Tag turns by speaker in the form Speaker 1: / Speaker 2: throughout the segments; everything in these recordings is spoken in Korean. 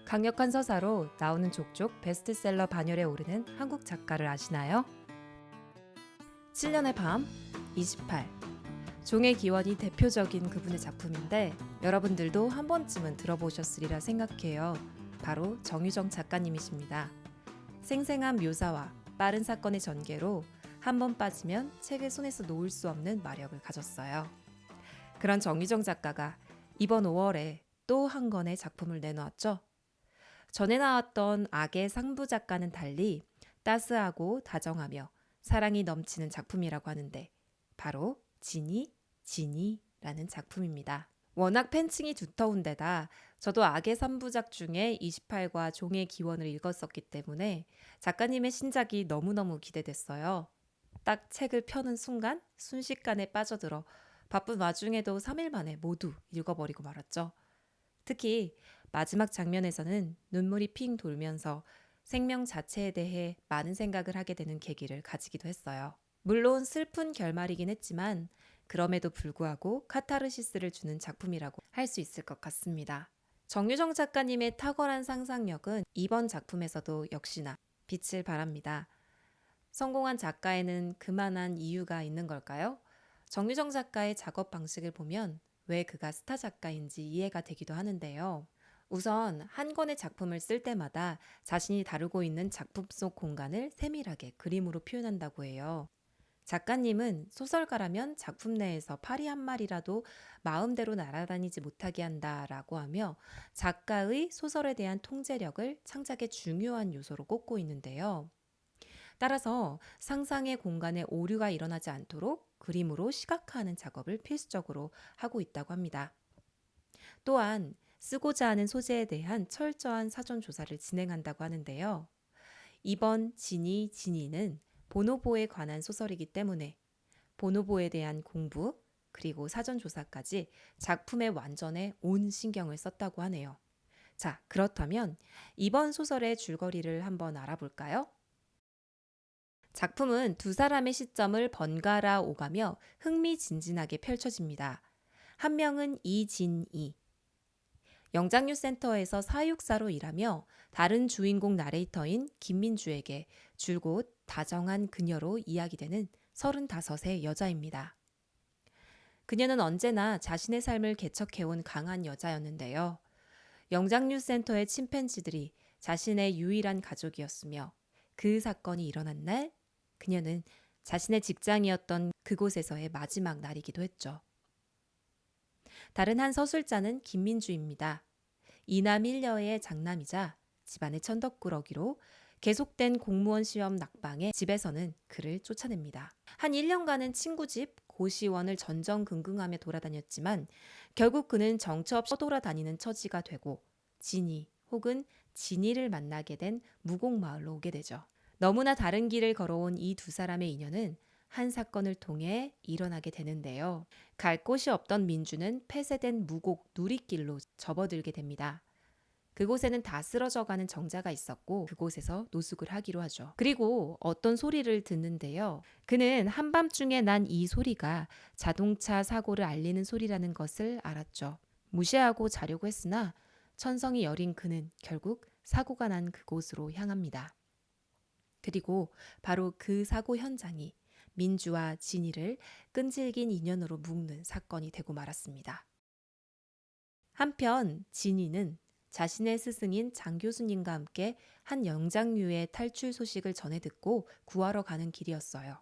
Speaker 1: 강력한 서사로 나오는 족족 베스트셀러 반열에 오르는 한국 작가를 아시나요? 7년의 밤, 28. 종의 기원이 대표적인 그분의 작품인데 여러분들도 한 번쯤은 들어보셨으리라 생각해요. 바로 정유정 작가님이십니다. 생생한 묘사와 빠른 사건의 전개로 한 번 빠지면 책을 손에서 놓을 수 없는 마력을 가졌어요. 그런 정유정 작가가 이번 5월에 또 한 권의 작품을 내놓았죠. 전에 나왔던 악의 상부 작가는 달리 따스하고 다정하며 사랑이 넘치는 작품이라고 하는데 바로 지니라는 작품입니다. 워낙 팬층이 두터운 데다 저도 악의 3부작 중에 28과 종의 기원을 읽었었기 때문에 작가님의 신작이 너무너무 기대됐어요. 딱 책을 펴는 순간 순식간에 빠져들어 바쁜 와중에도 3일 만에 모두 읽어버리고 말았죠. 특히 마지막 장면에서는 눈물이 핑 돌면서 생명 자체에 대해 많은 생각을 하게 되는 계기를 가지기도 했어요. 물론 슬픈 결말이긴 했지만 그럼에도 불구하고 카타르시스를 주는 작품이라고 할 수 있을 것 같습니다. 정유정 작가님의 탁월한 상상력은 이번 작품에서도 역시나 빛을 발합니다. 성공한 작가에는 그만한 이유가 있는 걸까요? 정유정 작가의 작업 방식을 보면 왜 그가 스타 작가인지 이해가 되기도 하는데요. 우선 한 권의 작품을 쓸 때마다 자신이 다루고 있는 작품 속 공간을 세밀하게 그림으로 표현한다고 해요. 작가님은 소설가라면 작품 내에서 파리 한 마리라도 마음대로 날아다니지 못하게 한다라고 하며 작가의 소설에 대한 통제력을 창작의 중요한 요소로 꼽고 있는데요. 따라서 상상의 공간에 오류가 일어나지 않도록 그림으로 시각화하는 작업을 필수적으로 하고 있다고 합니다. 또한 쓰고자 하는 소재에 대한 철저한 사전 조사를 진행한다고 하는데요. 이번 지니는 보노보에 관한 소설이기 때문에 보노보에 대한 공부 그리고 사전 조사까지 작품의 완전에 온 신경을 썼다고 하네요. 자, 그렇다면 이번 소설의 줄거리를 한번 알아볼까요? 작품은 두 사람의 시점을 번갈아 오가며 흥미진진하게 펼쳐집니다. 한 명은 이진이, 영장류센터에서 사육사로 일하며 다른 주인공 나레이터인 김민주에게 줄곧 다정한 그녀로 이야기되는 35의 여자입니다. 그녀는 언제나 자신의 삶을 개척해온 강한 여자였는데요. 영장류센터의 침팬지들이 자신의 유일한 가족이었으며 그 사건이 일어난 날 그녀는 자신의 직장이었던 그곳에서의 마지막 날이기도 했죠. 다른 한 서술자는 김민주입니다. 이남 일녀의 장남이자 집안의 천덕꾸러기로 계속된 공무원 시험 낙방에 집에서는 그를 쫓아냅니다. 한 1년간은 친구 집 고시원을 전전긍긍하며 돌아다녔지만 결국 그는 정처 없이 떠돌아다니는 처지가 되고 진이 혹은 진이를 만나게 된 무곡마을로 오게 되죠. 너무나 다른 길을 걸어온 이 두 사람의 인연은 한 사건을 통해 일어나게 되는데요. 갈 곳이 없던 민주는 폐쇄된 무곡 누리길로 접어들게 됩니다. 그곳에는 다 쓰러져가는 정자가 있었고 그곳에서 노숙을 하기로 하죠. 그리고 어떤 소리를 듣는데요. 그는 한밤중에 난 이 소리가 자동차 사고를 알리는 소리라는 것을 알았죠. 무시하고 자려고 했으나 천성이 여린 그는 결국 사고가 난 그곳으로 향합니다. 그리고 바로 그 사고 현장이 민주와 진이를 끈질긴 인연으로 묶는 사건이 되고 말았습니다. 한편 진이는 자신의 스승인 장 교수님과 함께 한 영장류의 탈출 소식을 전해 듣고 구하러 가는 길이었어요.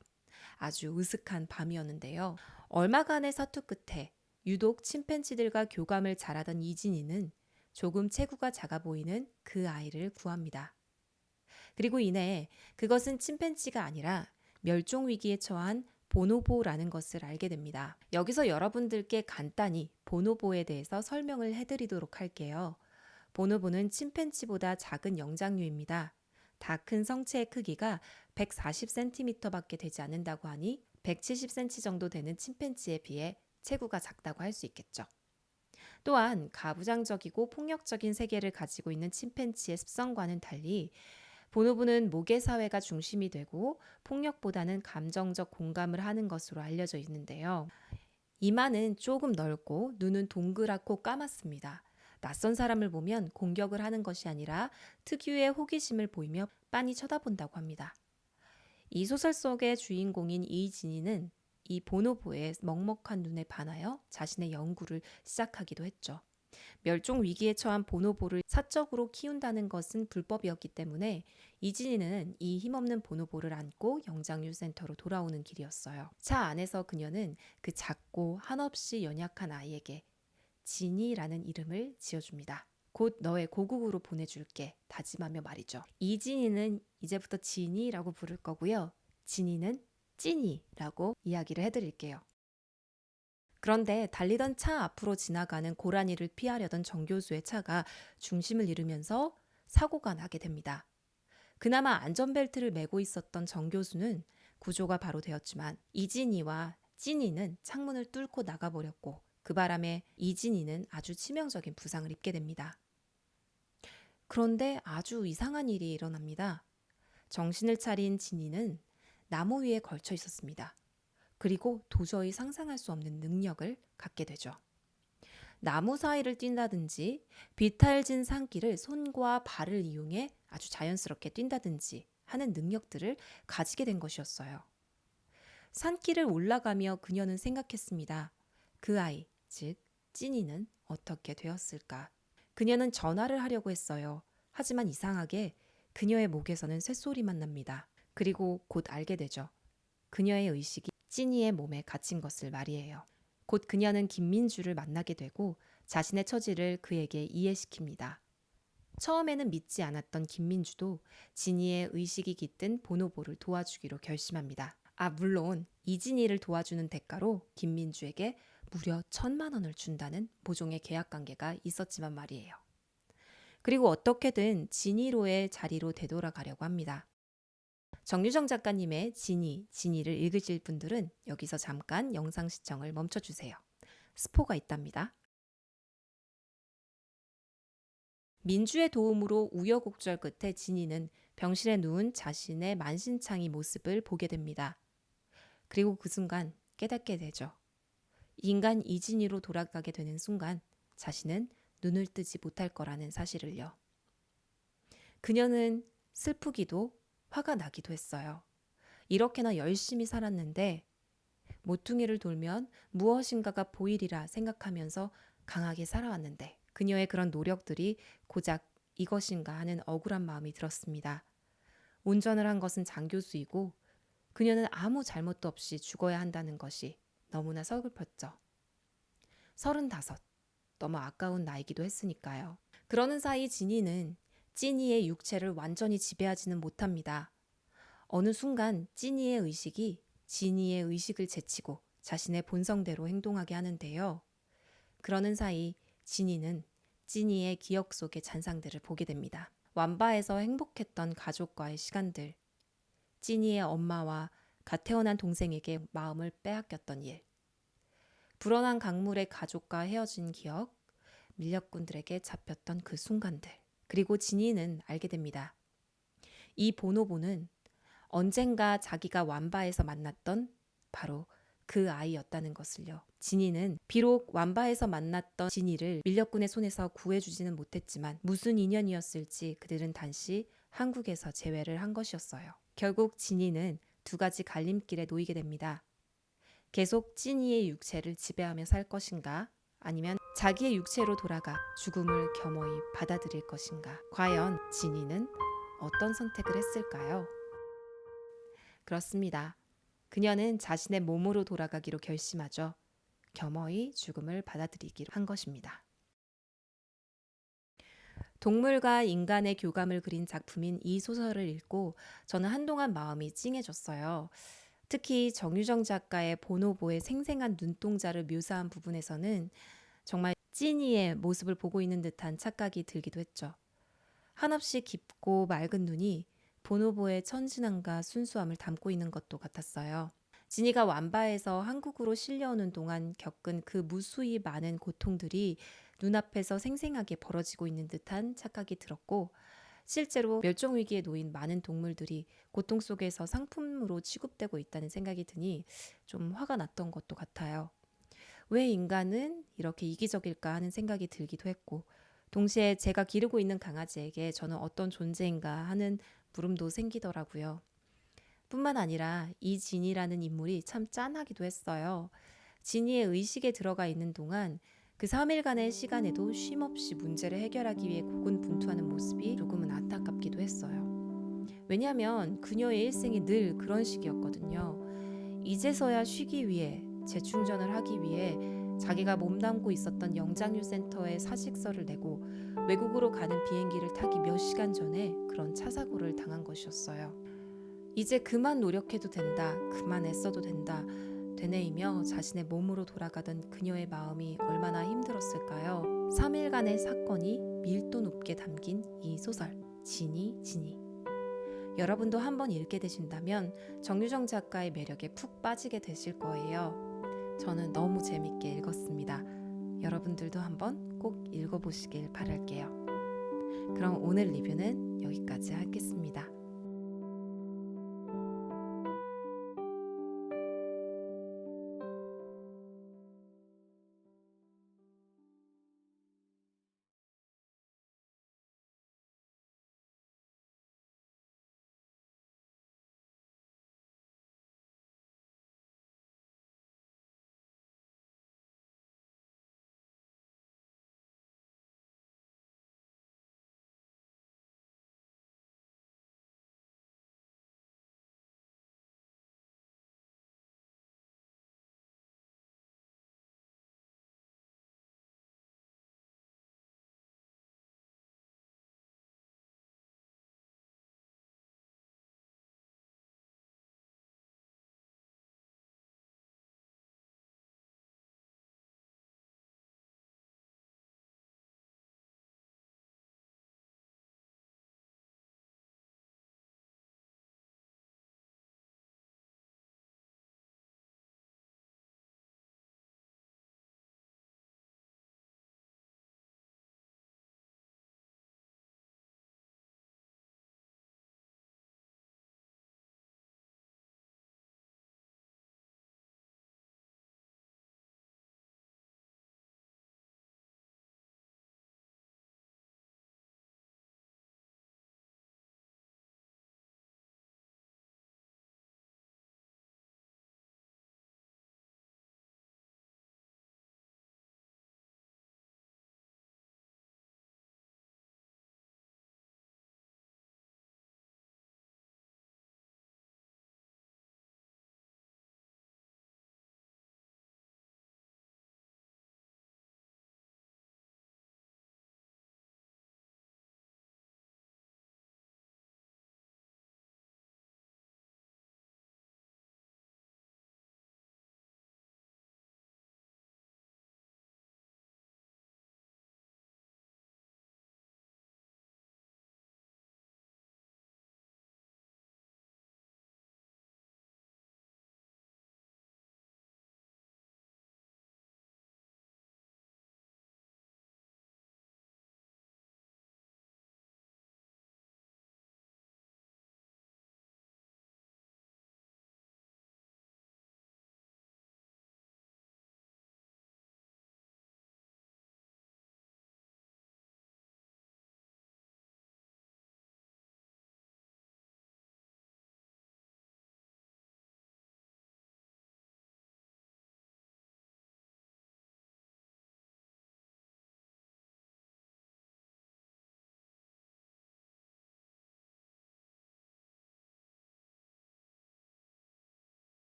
Speaker 1: 아주 으슥한 밤이었는데요. 얼마간의 사투 끝에 유독 침팬지들과 교감을 잘하던 이진이는 조금 체구가 작아 보이는 그 아이를 구합니다. 그리고 이내 그것은 침팬지가 아니라 멸종 위기에 처한 보노보라는 것을 알게 됩니다. 여기서 여러분들께 간단히 보노보에 대해서 설명을 해드리도록 할게요. 보노보는 침팬지보다 작은 영장류입니다. 다 큰 성체의 크기가 140cm밖에 되지 않는다고 하니 170cm 정도 되는 침팬지에 비해 체구가 작다고 할 수 있겠죠. 또한 가부장적이고 폭력적인 세계를 가지고 있는 침팬지의 습성과는 달리 보노보는 모계 사회가 중심이 되고 폭력보다는 감정적 공감을 하는 것으로 알려져 있는데요. 이마는 조금 넓고 눈은 동그랗고 까맣습니다. 낯선 사람을 보면 공격을 하는 것이 아니라 특유의 호기심을 보이며 빤히 쳐다본다고 합니다. 이 소설 속의 주인공인 이진이는 이 보노보의 먹먹한 눈에 반하여 자신의 연구를 시작하기도 했죠. 멸종 위기에 처한 보노보를 사적으로 키운다는 것은 불법이었기 때문에 이진이는 이 힘없는 보노보를 안고 영장류센터로 돌아오는 길이었어요. 차 안에서 그녀는 그 작고 한없이 연약한 아이에게 진이라는 이름을 지어줍니다. 곧 너의 고국으로 보내줄게 다짐하며 말이죠. 이진이는 이제부터 진이라고 부를 거고요. 진이는 찐이라고 이야기를 해드릴게요. 그런데 달리던 차 앞으로 지나가는 고라니를 피하려던 정 교수의 차가 중심을 잃으면서 사고가 나게 됩니다. 그나마 안전벨트를 메고 있었던 정 교수는 구조가 바로 되었지만 이진이와 찐이는 창문을 뚫고 나가버렸고 그 바람에 이진이는 아주 치명적인 부상을 입게 됩니다. 그런데 아주 이상한 일이 일어납니다. 정신을 차린 진이는 나무 위에 걸쳐 있었습니다. 그리고 도저히 상상할 수 없는 능력을 갖게 되죠. 나무 사이를 뛴다든지 비탈진 산길을 손과 발을 이용해 아주 자연스럽게 뛴다든지 하는 능력들을 가지게 된 것이었어요. 산길을 올라가며 그녀는 생각했습니다. 그 아이, 즉 찐이는 어떻게 되었을까? 그녀는 전화를 하려고 했어요. 하지만 이상하게 그녀의 목에서는 쇳소리만 납니다. 그리고 곧 알게 되죠. 그녀의 의식이 찐이의 몸에 갇힌 것을 말이에요. 곧 그녀는 김민주를 만나게 되고 자신의 처지를 그에게 이해시킵니다. 처음에는 믿지 않았던 김민주도 진이의 의식이 깃든 보노보를 도와주기로 결심합니다. 물론 이진이를 도와주는 대가로 김민주에게 무려 1,000만 원을 준다는 모종의 계약관계가 있었지만 말이에요. 그리고 어떻게든 진이로의 자리로 되돌아가려고 합니다. 정유정 작가님의 진이를 읽으실 분들은 여기서 잠깐 영상 시청을 멈춰주세요. 스포가 있답니다. 민주의 도움으로 우여곡절 끝에 진이는 병실에 누운 자신의 만신창이 모습을 보게 됩니다. 그리고 그 순간 깨닫게 되죠. 인간 이진이로 돌아가게 되는 순간 자신은 눈을 뜨지 못할 거라는 사실을요. 그녀는 슬프기도 화가 나기도 했어요. 이렇게나 열심히 살았는데 모퉁이를 돌면 무엇인가가 보이리라 생각하면서 강하게 살아왔는데 그녀의 그런 노력들이 고작 이것인가 하는 억울한 마음이 들었습니다. 운전을 한 것은 장 교수이고 그녀는 아무 잘못도 없이 죽어야 한다는 것이 너무나 서글펐죠. 35, 너무 아까운 나이기도 했으니까요. 그러는 사이 진이는 찐이의 육체를 완전히 지배하지는 못합니다. 어느 순간 찐이의 의식이 진이의 의식을 제치고 자신의 본성대로 행동하게 하는데요. 그러는 사이 진이는 찐이의 기억 속의 잔상들을 보게 됩니다. 완바에서 행복했던 가족과의 시간들, 찐이의 엄마와 갓 태어난 동생에게 마음을 빼앗겼던 일, 불어난 강물의 가족과 헤어진 기억, 밀렵꾼들에게 잡혔던 그 순간들, 그리고 진이는 알게 됩니다. 이 보노보는 언젠가 자기가 완바에서 만났던 바로 그 아이였다는 것을요. 진이는 비록 완바에서 만났던 진이를 밀렵꾼의 손에서 구해주지는 못했지만 무슨 인연이었을지 그들은 단시 한국에서 재회를 한 것이었어요. 결국 진이는 2가지 갈림길에 놓이게 됩니다. 계속 찐이의 육체를 지배하며 살 것인가, 아니면 자기의 육체로 돌아가 죽음을 겸허히 받아들일 것인가. 과연 진이는 어떤 선택을 했을까요? 그렇습니다. 그녀는 자신의 몸으로 돌아가기로 결심하죠. 겸허히 죽음을 받아들이기로 한 것입니다. 동물과 인간의 교감을 그린 작품인 이 소설을 읽고 저는 한동안 마음이 찡해졌어요. 특히 정유정 작가의 보노보의 생생한 눈동자를 묘사한 부분에서는 정말 찐이의 모습을 보고 있는 듯한 착각이 들기도 했죠. 한없이 깊고 맑은 눈이 보노보의 천진함과 순수함을 담고 있는 것도 같았어요. 진이가 완바에서 한국으로 실려오는 동안 겪은 그 무수히 많은 고통들이 눈앞에서 생생하게 벌어지고 있는 듯한 착각이 들었고, 실제로 멸종위기에 놓인 많은 동물들이 고통 속에서 상품으로 취급되고 있다는 생각이 드니 좀 화가 났던 것도 같아요. 왜 인간은 이렇게 이기적일까 하는 생각이 들기도 했고, 동시에 제가 기르고 있는 강아지에게 저는 어떤 존재인가 하는 물음도 생기더라고요. 뿐만 아니라 이 진이라는 인물이 참 짠하기도 했어요. 진이의 의식에 들어가 있는 동안 그 3일간의 시간에도 쉼없이 문제를 해결하기 위해 고군분투하는 모습이 조금은 안타깝기도 했어요. 왜냐하면 그녀의 일생이 늘 그런 식이었거든요. 이제서야 쉬기 위해, 재충전을 하기 위해 자기가 몸담고 있었던 영장류 센터에 사직서를 내고 외국으로 가는 비행기를 타기 몇 시간 전에 그런 차 사고를 당한 것이었어요. 이제 그만 노력해도 된다, 그만 애써도 된다, 되뇌이며 자신의 몸으로 돌아가던 그녀의 마음이 얼마나 힘들었을까요? 3일간의 사건이 밀도 높게 담긴 이 소설, 진이. 여러분도 한번 읽게 되신다면 정유정 작가의 매력에 푹 빠지게 되실 거예요. 저는 너무 재밌게 읽었습니다. 여러분들도 한번 꼭 읽어보시길 바랄게요. 그럼 오늘 리뷰는 여기까지 하겠습니다.